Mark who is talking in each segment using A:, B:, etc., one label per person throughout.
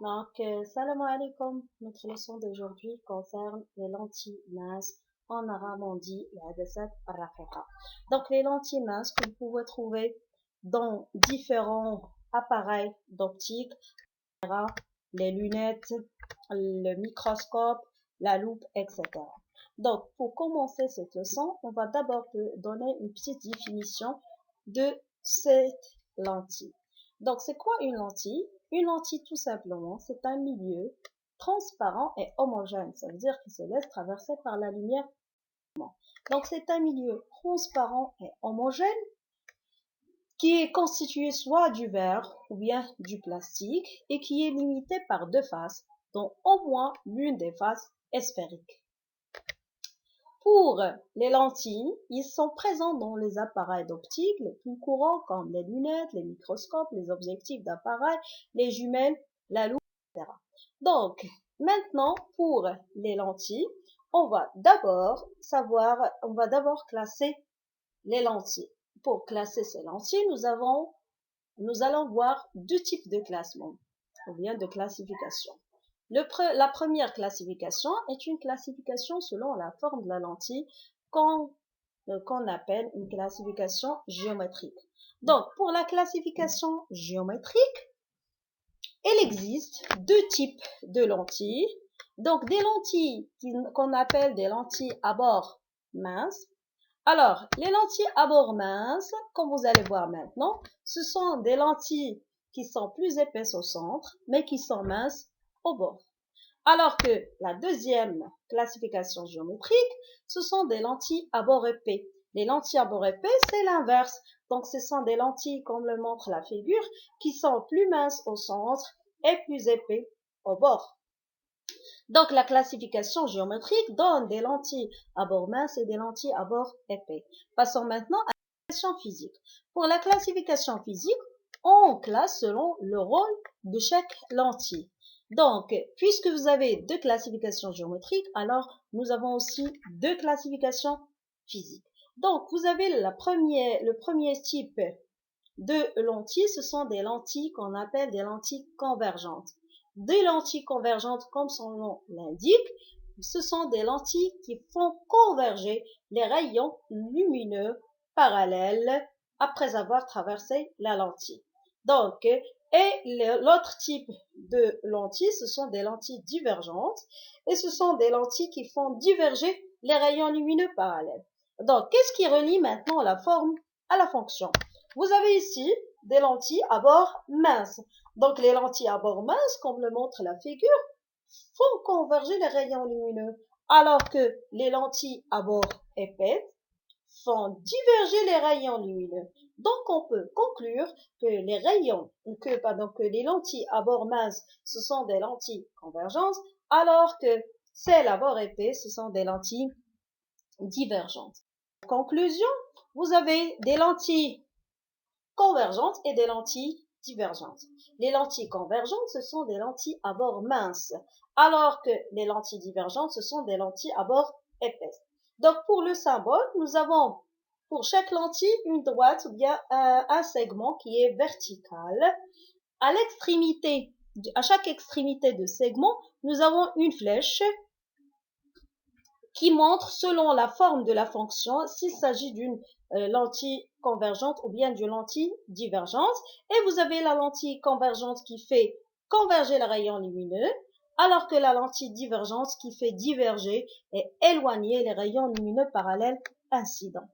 A: Salam alaikum. Notre leçon d'aujourd'hui concerne les lentilles minces. En arabe, on dit l'adasat rafiqa. Donc, les lentilles minces que vous pouvez trouver dans différents appareils d'optique, les lunettes, le microscope, la loupe, etc. Donc, pour commencer cette leçon, on va d'abord te donner une petite définition de cette lentille. Donc, c'est quoi une lentille? Une lentille, tout simplement, c'est un milieu transparent et homogène. Ça veut dire qu'il se laisse traverser par la lumière. Donc, c'est un milieu transparent et homogène qui est constitué soit du verre ou bien du plastique et qui est limité par deux faces, dont au moins l'une des faces est sphérique. Pour les lentilles, ils sont présents dans les appareils d'optique les plus courants comme les lunettes, les microscopes, les objectifs d'appareil, les jumelles, la loupe, etc. Donc, maintenant, pour les lentilles, on va d'abord classer les lentilles. Pour classer ces lentilles, nous allons voir deux types de classement, ou bien de classification. La première classification est une classification selon la forme de la lentille qu'on appelle une classification géométrique. Donc, pour la classification géométrique, il existe deux types de lentilles. Donc, des lentilles qu'on appelle des lentilles à bord mince. Alors, les lentilles à bord mince, comme vous allez voir maintenant, ce sont des lentilles qui sont plus épaisses au centre, mais qui sont minces au bord. Alors que la deuxième classification géométrique, ce sont des lentilles à bord épais. Les lentilles à bord épais, c'est l'inverse. Donc, ce sont des lentilles, comme le montre la figure, qui sont plus minces au centre et plus épais au bord. Donc, la classification géométrique donne des lentilles à bord mince et des lentilles à bord épais. Passons maintenant à la classification physique. Pour la classification physique, on classe selon le rôle de chaque lentille. Donc, puisque vous avez deux classifications géométriques, alors nous avons aussi deux classifications physiques. Donc, vous avez le premier type de lentilles, ce sont des lentilles qu'on appelle des lentilles convergentes. Des lentilles convergentes, comme son nom l'indique, ce sont des lentilles qui font converger les rayons lumineux parallèles après avoir traversé la lentille. Donc, l'autre type de lentilles, ce sont des lentilles divergentes et ce sont des lentilles qui font diverger les rayons lumineux parallèles. Donc, qu'est-ce qui relie maintenant la forme à la fonction? Vous avez ici des lentilles à bord mince. Donc, les lentilles à bord mince, comme le montre la figure, font converger les rayons lumineux, alors que les lentilles à bord épais font diverger les rayons lumineux. Donc, on peut conclure que les lentilles à bord mince, ce sont des lentilles convergentes, alors que celles à bord épais, ce sont des lentilles divergentes. En conclusion, vous avez des lentilles convergentes et des lentilles divergentes. Les lentilles convergentes, ce sont des lentilles à bord mince, alors que les lentilles divergentes, ce sont des lentilles à bord épaisse. Donc, pour le symbole, nous avons pour chaque lentille une droite ou bien un segment qui est vertical. À chaque extrémité de segment, nous avons une flèche qui montre selon la forme de la fonction s'il s'agit d'une lentille convergente ou bien d'une lentille divergente. Et vous avez la lentille convergente qui fait converger le rayon lumineux, alors que la lentille divergente qui fait diverger et éloigner les rayons lumineux parallèles incidents.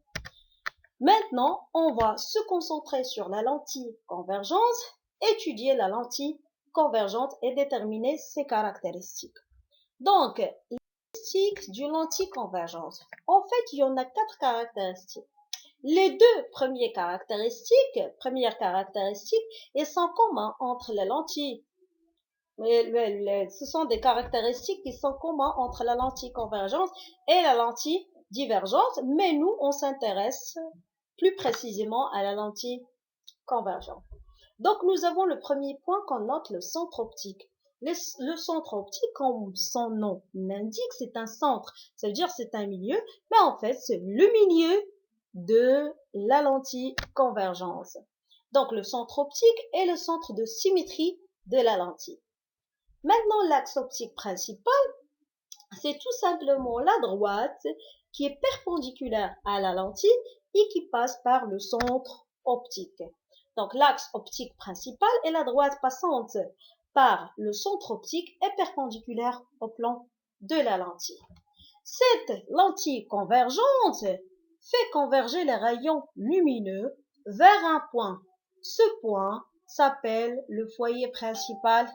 A: Maintenant, on va se concentrer sur la lentille convergente, étudier la lentille convergente et déterminer ses caractéristiques. Donc, d'une lentille convergente. En fait, il y en a 4 caractéristiques. Les deux premières caractéristiques, elles sont communes entre les lentilles. Ce sont des caractéristiques qui sont communes entre la lentille convergente et la lentille divergente, mais nous, on s'intéresse plus précisément à la lentille convergente. Donc, nous avons le premier point qu'on note, le centre optique. Le centre optique, comme son nom l'indique, c'est un centre. Ça veut dire c'est un milieu, mais en fait, c'est le milieu de la lentille convergence. Donc, le centre optique est le centre de symétrie de la lentille. Maintenant, l'axe optique principal, c'est tout simplement la droite qui est perpendiculaire à la lentille et qui passe par le centre optique. Donc, l'axe optique principal est la droite passante par le centre optique est perpendiculaire au plan de la lentille. Cette lentille convergente fait converger les rayons lumineux vers un point. Ce point s'appelle le foyer principal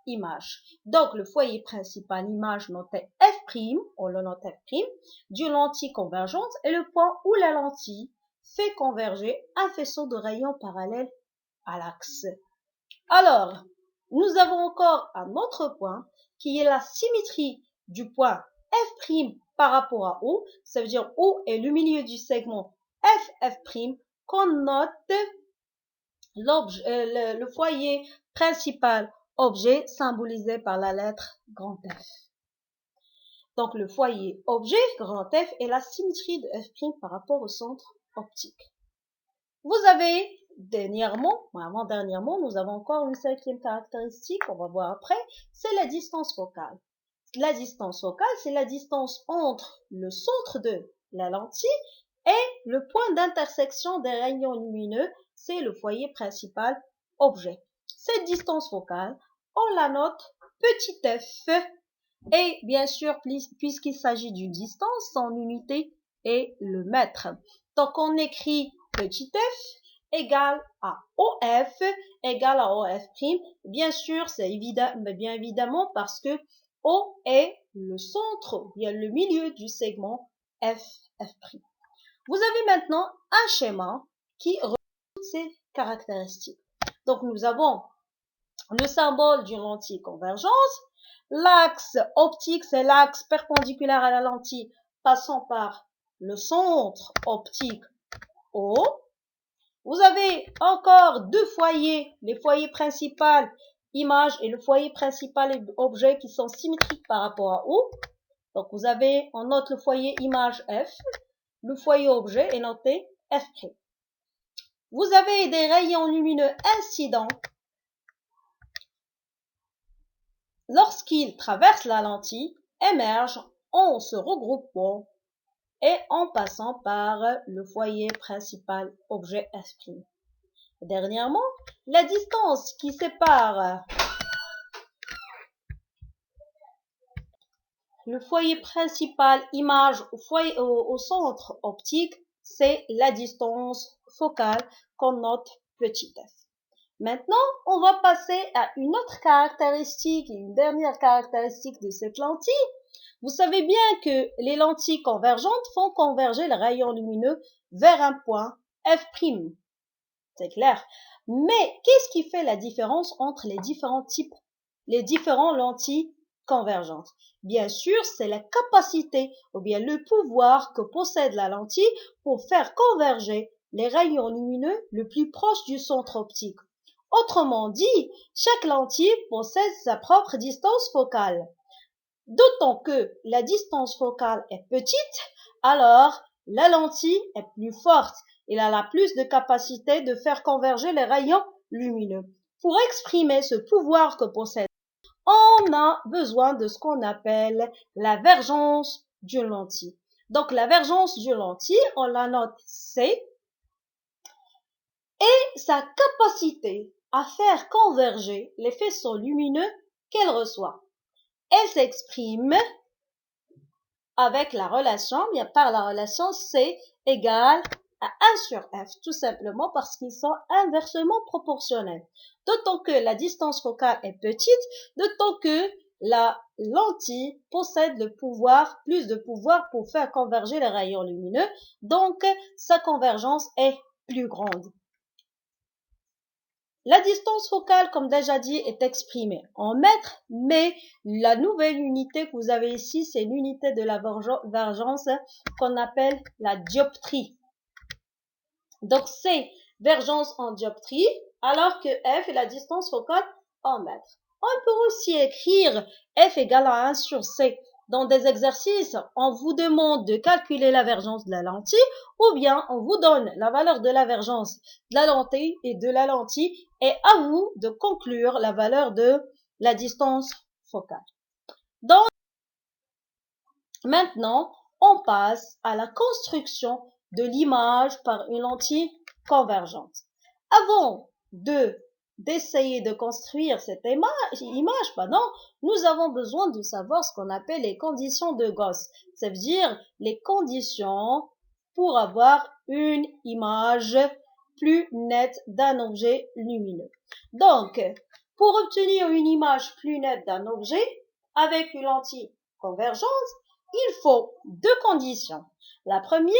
A: image. Donc, le foyer principal image noté F', on le note F', d'une lentille convergente est le point où la lentille fait converger un faisceau de rayons parallèles à l'axe. Alors, nous avons encore un autre point qui est la symétrie du point F' par rapport à O. Ça veut dire O est le milieu du segment F', qu'on note le foyer principal objet symbolisé par la lettre grand F. Donc, le foyer objet grand F est la symétrie de F' par rapport au centre optique. Vous avez avant-dernièrement, nous avons encore une cinquième caractéristique, on va voir après, c'est la distance focale. La distance focale, c'est la distance entre le centre de la lentille et le point d'intersection des rayons lumineux, c'est le foyer principal objet. Cette distance focale, on la note petit f, et bien sûr, puisqu'il s'agit d'une distance, son unité est le mètre. Donc, on écrit petit f égale à OF égale à OF'. Bien sûr, c'est bien évidemment parce que O est le centre, bien le milieu du segment F'. Vous avez maintenant un schéma qui représente ces caractéristiques. Donc, nous avons le symbole d'une lentille convergence. L'axe optique, c'est l'axe perpendiculaire à la lentille passant par le centre optique O. Vous avez encore deux foyers, les foyers principal image et le foyer principal objet qui sont symétriques par rapport à O. Donc vous avez, on note le foyer image F, le foyer objet est noté F'. Vous avez des rayons lumineux incidents lorsqu'ils traversent la lentille, émergent en se regroupant et en passant par le foyer principal objet F'. Dernièrement, la distance qui sépare le foyer principal image au centre optique, c'est la distance focale qu'on note petit f. Maintenant, on va passer à une autre caractéristique, une dernière caractéristique de cette lentille. Vous savez bien que les lentilles convergentes font converger les rayons lumineux vers un point F'. C'est clair. Mais qu'est-ce qui fait la différence entre les différents lentilles convergentes? Bien sûr, c'est la capacité ou bien le pouvoir que possède la lentille pour faire converger les rayons lumineux le plus proche du centre optique. Autrement dit, chaque lentille possède sa propre distance focale. D'autant que la distance focale est petite, alors la lentille est plus forte. Elle a la plus de capacité de faire converger les rayons lumineux. Pour exprimer ce pouvoir que possède, on a besoin de ce qu'on appelle la vergence d'une lentille. Donc la vergence d'une lentille, on la note C, et sa capacité à faire converger les faisceaux lumineux qu'elle reçoit. Elle s'exprime avec la relation, bien par la relation C égale à 1 sur F, tout simplement parce qu'ils sont inversement proportionnels. D'autant que la distance focale est petite, d'autant que la lentille possède plus de pouvoir pour faire converger les rayons lumineux, donc sa convergence est plus grande. La distance focale, comme déjà dit, est exprimée en mètres, mais la nouvelle unité que vous avez ici, c'est l'unité de la vergence qu'on appelle la dioptrie. Donc, c'est vergence en dioptrie, alors que F est la distance focale en mètres. On peut aussi écrire F égale à 1 sur C. Dans des exercices, on vous demande de calculer la vergence de la lentille, ou bien on vous donne la valeur de la vergence de la lentille et à vous de conclure la valeur de la distance focale. Donc, maintenant, on passe à la construction de l'image par une lentille convergente. Avant d'essayer de construire cette image, nous avons besoin de savoir ce qu'on appelle les conditions de Gauss. Ça veut dire les conditions pour avoir une image plus nette d'un objet lumineux. Donc, pour obtenir une image plus nette d'un objet avec une lentille convergente, il faut deux conditions. La première,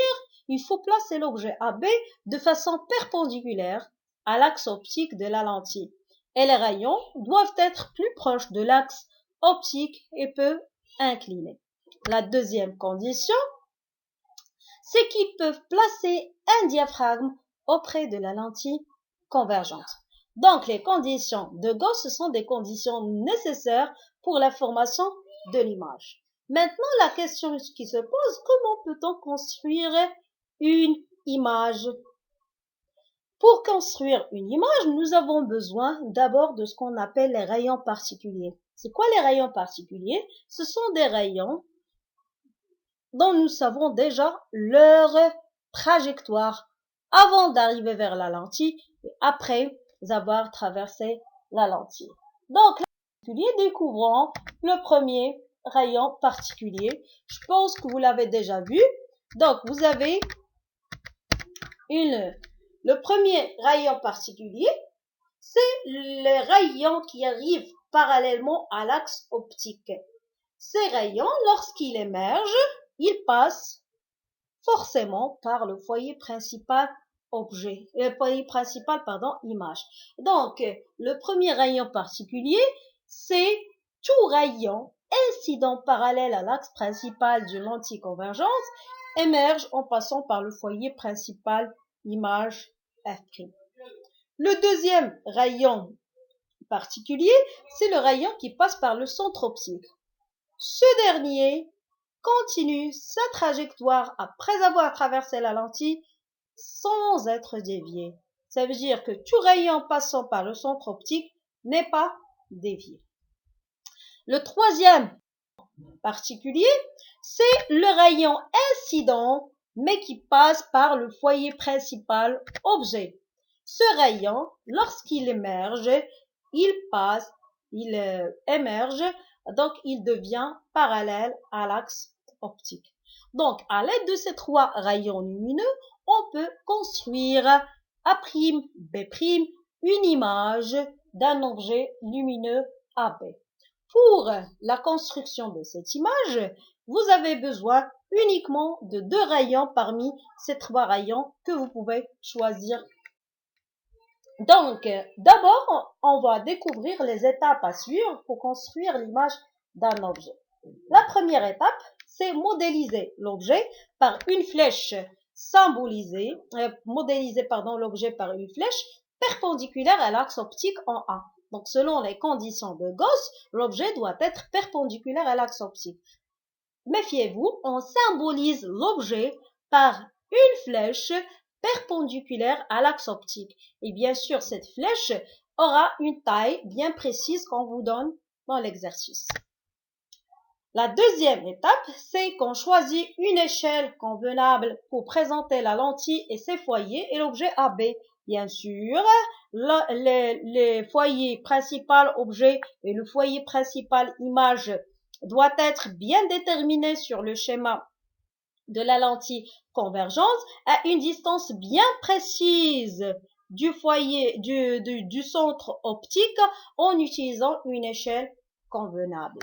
A: il faut placer l'objet AB de façon perpendiculaire à l'axe optique de la lentille. Et les rayons doivent être plus proches de l'axe optique et peu inclinés. La deuxième condition, c'est qu'ils peuvent placer un diaphragme auprès de la lentille convergente. Donc, les conditions de Gauss, ce sont des conditions nécessaires pour la formation de l'image. Maintenant, la question qui se pose, comment peut-on construire une image? Pour construire une image, nous avons besoin d'abord de ce qu'on appelle les rayons particuliers. C'est quoi les rayons particuliers? Ce sont des rayons dont nous savons déjà leur trajectoire avant d'arriver vers la lentille et après avoir traversé la lentille. Donc, découvrons le premier rayon particulier. Je pense que vous l'avez déjà vu. Donc, vous avez le premier rayon particulier, c'est les rayons qui arrivent parallèlement à l'axe optique. Ces rayons, lorsqu'ils émergent, ils passent forcément par le foyer principal image. Donc, le premier rayon particulier, c'est tout rayon incident parallèle à l'axe principal d'une lentille convergente émerge en passant par le foyer principal image F'. Le deuxième rayon particulier, c'est le rayon qui passe par le centre optique. Ce dernier continue sa trajectoire après avoir traversé la lentille sans être dévié. Ça veut dire que tout rayon passant par le centre optique n'est pas dévié. Le troisième particulier, c'est le rayon incident mais qui passe par le foyer principal objet. Ce rayon, lorsqu'il émerge, il émerge, donc il devient parallèle à l'axe optique. Donc, à l'aide de ces trois rayons lumineux, on peut construire A', B', une image d'un objet lumineux AB. Pour la construction de cette image, vous avez besoin uniquement de deux rayons parmi ces trois rayons que vous pouvez choisir. Donc, d'abord, on va découvrir les étapes à suivre pour construire l'image d'un objet. La première étape, c'est modéliser l'objet par une flèche l'objet par une flèche perpendiculaire à l'axe optique en A. Donc, selon les conditions de Gauss, l'objet doit être perpendiculaire à l'axe optique. Méfiez-vous, on symbolise l'objet par une flèche perpendiculaire à l'axe optique. Et bien sûr, cette flèche aura une taille bien précise qu'on vous donne dans l'exercice. La deuxième étape, c'est qu'on choisit une échelle convenable pour présenter la lentille et ses foyers et l'objet AB. Bien sûr, les foyers principal objet et le foyer principal image doit être bien déterminé sur le schéma de la lentille convergente à une distance bien précise du foyer du centre optique en utilisant une échelle convenable.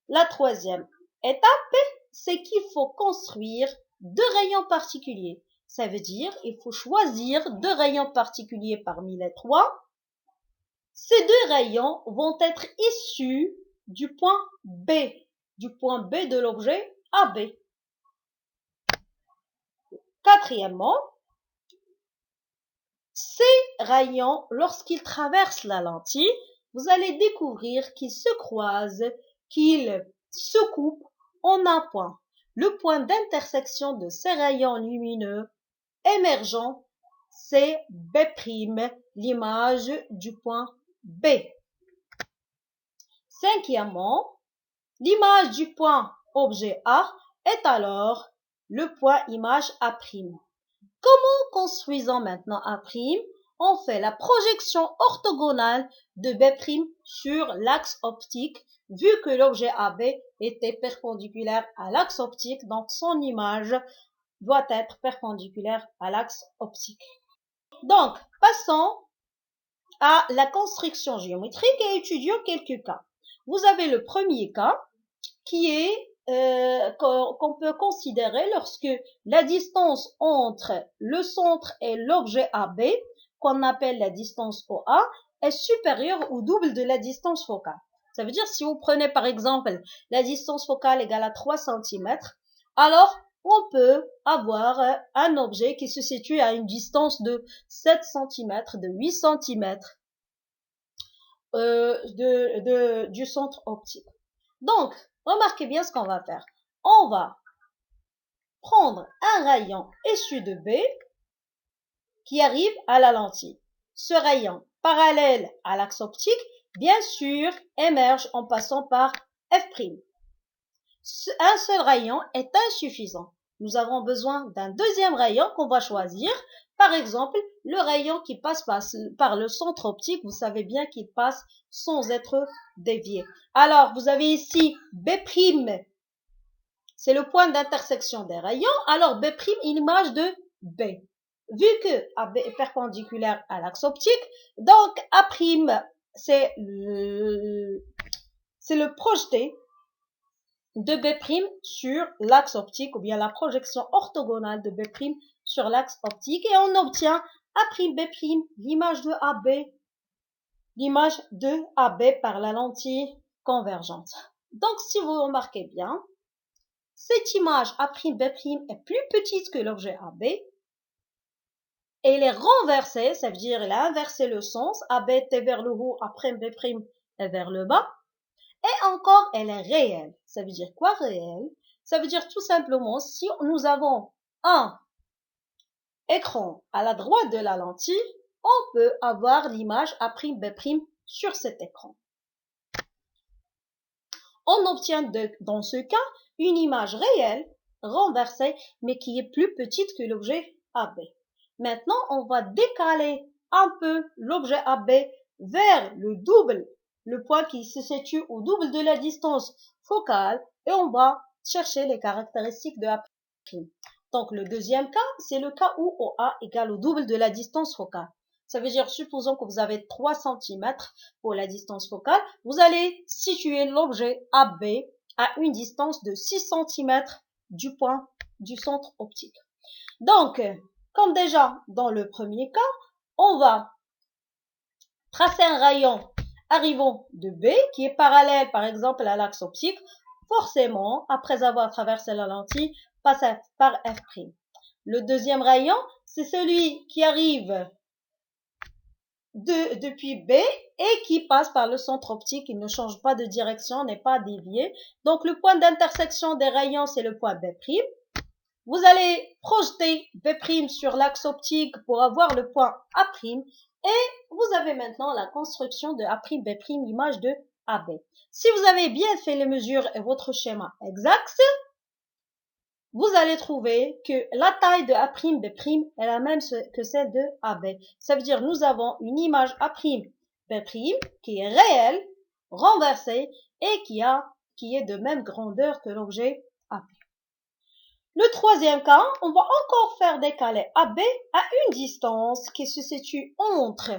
A: La troisième étape, c'est qu'il faut construire deux rayons particuliers. Ça veut dire il faut choisir deux rayons particuliers parmi les trois. Ces deux rayons vont être issus du point B de l'objet AB. Quatrièmement, ces rayons, lorsqu'ils traversent la lentille, vous allez découvrir qu'ils se croisent, qu'ils se coupent en un point. Le point d'intersection de ces rayons lumineux émergents, c'est B', l'image du point B. Cinquièmement, l'image du point objet A est alors le point image A'. Comment construisons maintenant A'? On fait la projection orthogonale de B' sur l'axe optique, vu que l'objet AB était perpendiculaire à l'axe optique, donc son image doit être perpendiculaire à l'axe optique. Donc, passons à la construction géométrique et étudions quelques cas. Vous avez le premier cas qui est qu'on peut considérer lorsque la distance entre le centre et l'objet AB, qu'on appelle la distance OA, est supérieure ou double de la distance focale. Ça veut dire si vous prenez par exemple la distance focale égale à 3 cm, alors on peut avoir un objet qui se situe à une distance de 7 cm, de 8 cm du centre optique. Donc, remarquez bien ce qu'on va faire. On va prendre un rayon issu de B qui arrive à la lentille. Ce rayon, parallèle à l'axe optique, bien sûr, émerge en passant par F'. Un seul rayon est insuffisant. Nous avons besoin d'un deuxième rayon qu'on va choisir. Par exemple, le rayon qui passe par le centre optique, vous savez bien qu'il passe sans être dévié. Alors, vous avez ici B', c'est le point d'intersection des rayons. Alors, B', l'image de B. Vu que AB est perpendiculaire à l'axe optique, donc A', c'est le projeté de B' sur l'axe optique, ou bien la projection orthogonale de B' sur l'axe optique, et on obtient A'B', l'image de AB par la lentille convergente. Donc, si vous remarquez bien, cette image A'B' est plus petite que l'objet AB, et elle est renversée, ça veut dire elle a inversé le sens, AB était vers le haut, A'B' est vers le bas, et encore elle est réelle. Ça veut dire quoi réelle? Ça veut dire tout simplement si nous avons un écran à la droite de la lentille, on peut avoir l'image A'B' sur cet écran. On obtient dans ce cas une image réelle renversée mais qui est plus petite que l'objet AB. Maintenant, on va décaler un peu l'objet AB vers le double, le point qui se situe au double de la distance focale, et on va chercher les caractéristiques de A'. Donc, le deuxième cas, c'est le cas où OA égale au double de la distance focale. Ça veut dire, supposons que vous avez 3 cm pour la distance focale, vous allez situer l'objet AB à une distance de 6 cm du point du centre optique. Donc, comme déjà dans le premier cas, on va tracer un rayon arrivant de B qui est parallèle par exemple à l'axe optique, forcément, après avoir traversé la lentille, passe par F'. Le deuxième rayon, c'est celui qui arrive depuis B et qui passe par le centre optique. Il ne change pas de direction, n'est pas dévié. Donc, le point d'intersection des rayons, c'est le point B'. Vous allez projeter B' sur l'axe optique pour avoir le point A', et vous avez maintenant la construction de A'B', image de AB. Si vous avez bien fait les mesures et votre schéma exact, vous allez trouver que la taille de A'B' est la même que celle de AB. Ça veut dire que nous avons une image A'B' qui est réelle, renversée, et qui est de même grandeur que l'objet AB. Le troisième cas, on va encore faire décaler AB à une distance qui se situe entre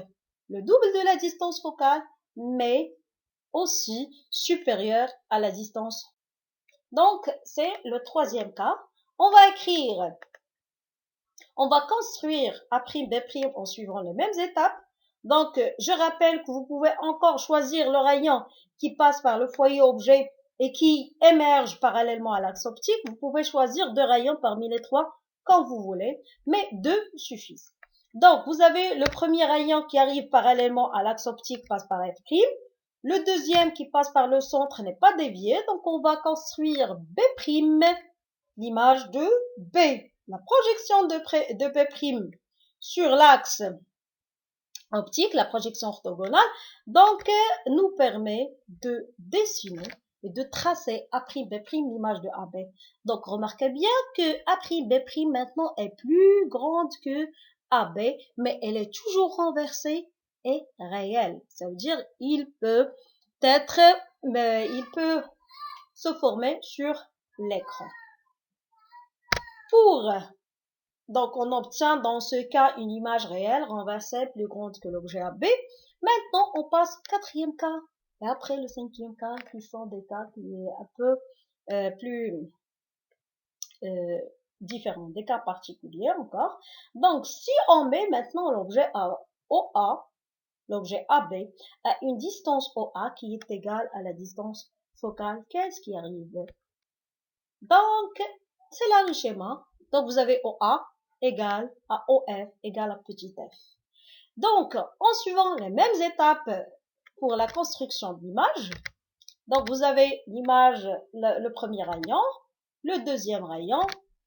A: le double de la distance focale, mais aussi supérieure à la distance. Donc, c'est le troisième cas. On va construire A'B' en suivant les mêmes étapes. Donc, je rappelle que vous pouvez encore choisir le rayon qui passe par le foyer objet et qui émerge parallèlement à l'axe optique. Vous pouvez choisir 2 rayons parmi les 3 quand vous voulez, mais 2 suffisent. Donc, vous avez le premier rayon qui arrive parallèlement à l'axe optique, passe par F'. Le deuxième qui passe par le centre n'est pas dévié, donc on va construire B', l'image de B. La projection de B' sur l'axe optique, la projection orthogonale, donc nous permet de dessiner et de tracer A'B' l'image de AB. Donc remarquez bien que A'B' maintenant est plus grande que AB, mais elle est toujours renversée et réelle. Ça veut dire il peut se former sur l'écran. Donc, on obtient dans ce cas une image réelle renversée plus grande que l'objet AB. Maintenant, on passe au quatrième cas. Et après le cinquième cas, qui sont des cas qui est un peu plus différents, des cas particuliers encore. Donc, si on met maintenant l'objet OA, l'objet AB, à une distance OA qui est égale à la distance focale, qu'est-ce qui arrive? Donc, c'est là le schéma. Donc, vous avez OA égale à OF égale à petit f. Donc, en suivant les mêmes étapes pour la construction de l'image, donc vous avez l'image, le premier rayon, le deuxième rayon,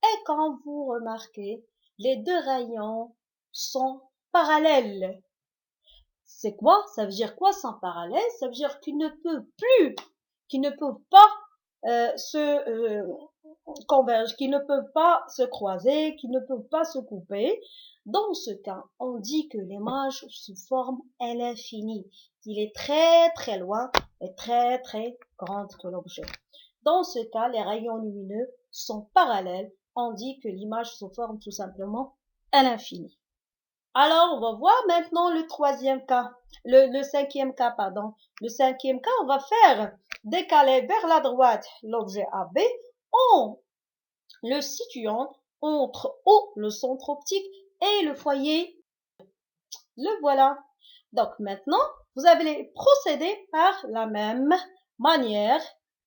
A: et quand vous remarquez, les deux rayons sont parallèles. C'est quoi? Ça veut dire quoi sans parallèle? Ça veut dire qu'ils ne peuvent pas convergent, qui ne peuvent pas se croiser, qui ne peuvent pas se couper. Dans ce cas, on dit que l'image se forme à l'infini. Il est très très loin et très très grande que l'objet. Dans ce cas, les rayons lumineux sont parallèles. On dit que l'image se forme tout simplement à l'infini. Alors, on va voir maintenant le troisième cas, le cinquième cas, pardon. Le cinquième cas, on va faire décaler vers la droite l'objet AB en le situant entre O, le centre optique, et le foyer. Le voilà. Donc maintenant, vous allez procéder par la même manière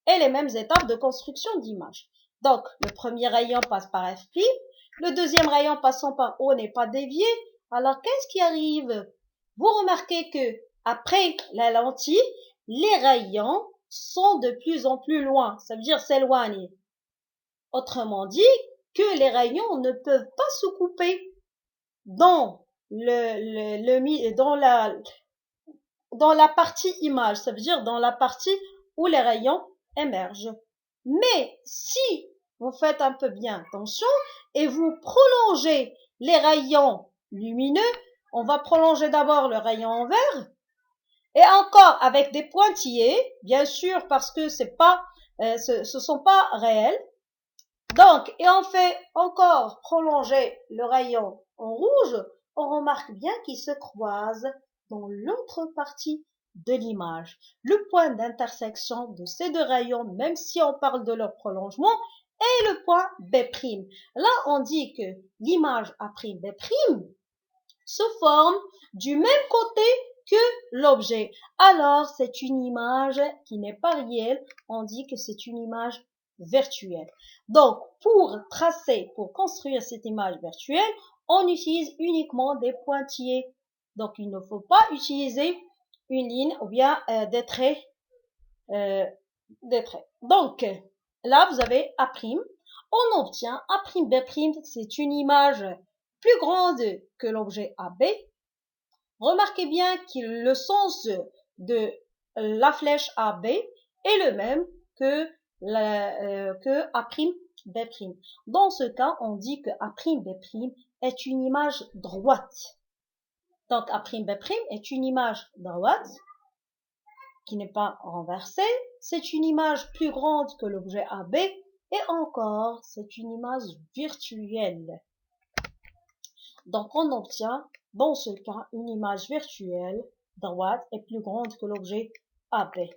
A: et les mêmes étapes de construction d'image. Donc, le premier rayon passe par F', le deuxième rayon passant par O n'est pas dévié. Alors, qu'est-ce qui arrive? Vous remarquez que après la lentille, les rayons sont de plus en plus loin. Ça veut dire s'éloigner. Autrement dit, que les rayons ne peuvent pas se couper dans dans la partie image, ça veut dire dans la partie où les rayons émergent. Mais si vous faites un peu bien attention et vous prolongez les rayons lumineux, on va prolonger d'abord le rayon en vert et encore avec des pointillés, bien sûr parce que ce sont pas réels. Donc, et on fait encore prolonger le rayon en rouge, on remarque bien qu'ils se croisent dans l'autre partie de l'image. Le point d'intersection de ces deux rayons, même si on parle de leur prolongement, est le point B'. Là, on dit que l'image A'B' se forme du même côté que l'objet. Alors, c'est une image qui n'est pas réelle, on dit que c'est une image virtuelle. Donc, pour construire cette image virtuelle, on utilise uniquement des pointillés. Donc, il ne faut pas utiliser une ligne ou bien des traits. Donc, là, vous avez A'. On obtient A'B', c'est une image plus grande que l'objet AB. Remarquez bien que le sens de la flèche AB est le même que A'B'. Dans ce cas, on dit que A'B' est une image droite. Donc A'B' est une image droite qui n'est pas renversée. C'est une image plus grande que l'objet AB et encore, c'est une image virtuelle. Donc on obtient dans ce cas une image virtuelle droite est plus grande que l'objet AB.